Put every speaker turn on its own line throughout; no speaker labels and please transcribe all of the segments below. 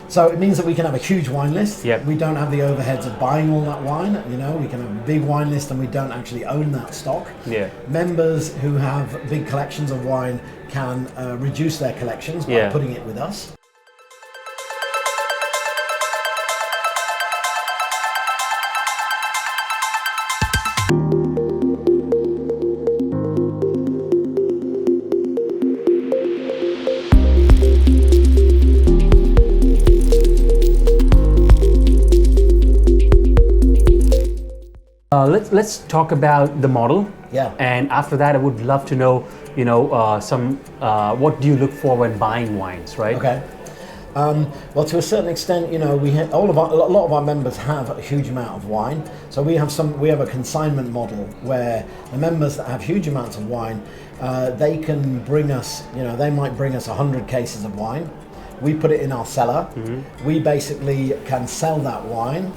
So it means that we can have a huge wine list.
Yep.
We don't have the overheads of buying all that wine. We can have a big wine list and we don't actually own that stock.
Yeah.
Members who have big collections of wine can reduce their collections by putting it with us.
Let's talk about the model.
Yeah.
And after that, I would love to know, what do you look for when buying wines, right?
Okay. Well, to a certain extent, a lot of our members have a huge amount of wine. So we have a consignment model where the members that have huge amounts of wine, they can bring us, they might bring us 100 cases of wine. We put it in our cellar. Mm-hmm. We basically can sell that wine.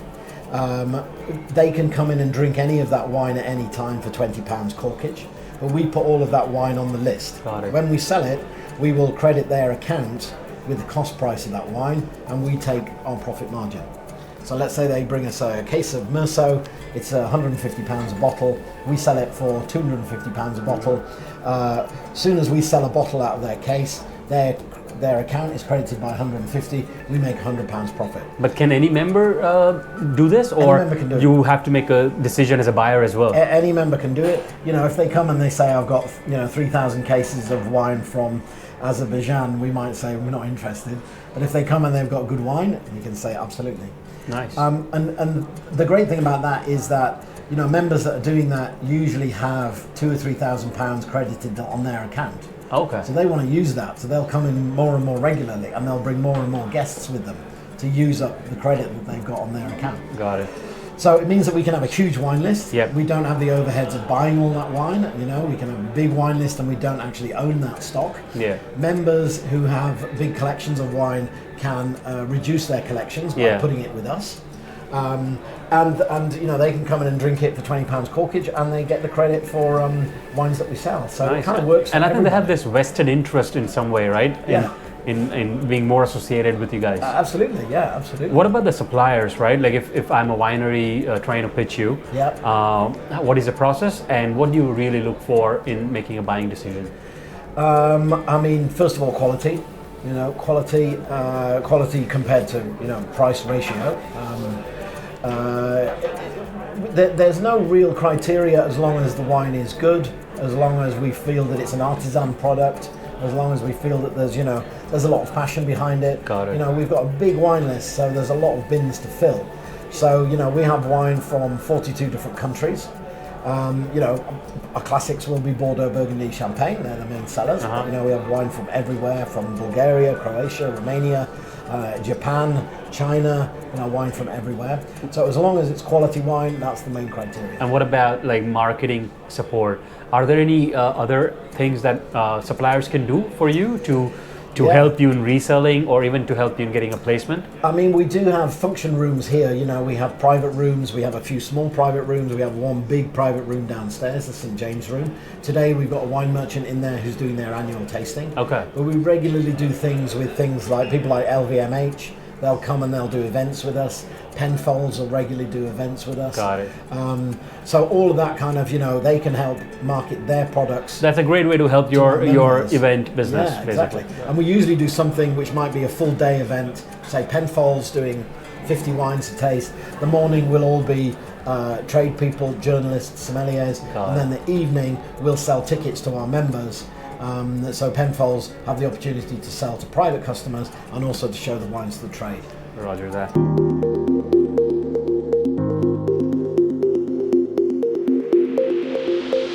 They can come in and drink any of that wine at any time for £20 corkage, but we put all of that wine on the list.
Got it.
When we sell it, we will credit their account with the cost price of that wine, and we take our profit margin. So let's say they bring us a case of Merceau, it's £150 a bottle, we sell it for £250 a bottle. As soon as we sell a bottle out of their case, their account is credited by 150, we make £100 profit.
But can any member do this, or
member can do it.
You have to make a decision as a buyer as well?
Any member can do it. If they come and they say, I've got 3,000 cases of wine from Azerbaijan, we might say we're not interested. But if they come and they've got good wine, you can say absolutely.
Nice.
And the great thing about that is that members that are doing that usually have £2,000 or £3,000 credited on their account.
Okay.
So they want to use that, so they'll come in more and more regularly, and they'll bring more and more guests with them to use up the credit that they've got on their account.
Got it.
So it means that we can have a huge wine list.
Yep.
We don't have the overheads of buying all that wine. We can have a big wine list and we don't actually own that stock.
Yeah.
Members who have big collections of wine can reduce their collections by putting it with us. And they can come in and drink it for £20 corkage, and they get the credit for wines that we sell. So
nice.
It kind of works.
And I think they have this vested interest in some way, right?
Yeah.
In being more associated with you guys.
Absolutely, yeah, absolutely.
What about the suppliers, right? Like if I'm a winery trying to pitch you, what is the process, and what do you really look for in making a buying decision?
First of all, quality. Quality compared to price ratio. There's no real criteria as long as the wine is good, as long as we feel that it's an artisan product, as long as we feel that there's a lot of passion behind it.
Got it.
We've got a big wine list, so there's a lot of bins to fill. So we have wine from 42 different countries. Our classics will be Bordeaux, Burgundy, Champagne. They're the main sellers.
Uh-huh.
But, we have wine from everywhere, from Bulgaria, Croatia, Romania, Japan, China, wine from everywhere. So as long as it's quality wine, that's the main criteria.
And what about like marketing support? Are there any other things that suppliers can do for you to help you in reselling, or even to help you in getting a placement?
We do have function rooms here. We have private rooms, we have a few small private rooms, we have one big private room downstairs, the St. James room. Today we've got a wine merchant in there who's doing their annual tasting.
Okay.
But we regularly do things with things like people like LVMH. They'll come and they'll do events with us. Penfolds will regularly do events with us.
Got it.
So all of that kind of, they can help market their products.
That's a great way to help your event business,
yeah,
basically.
Exactly. And we usually do something which might be a full day event. Say Penfolds doing 50 wines to taste. The morning will all be trade people, journalists, sommeliers, and then the evening we'll sell tickets to our members. So Penfolds have the opportunity to sell to private customers and also to show the wines to the trade.
Roger that.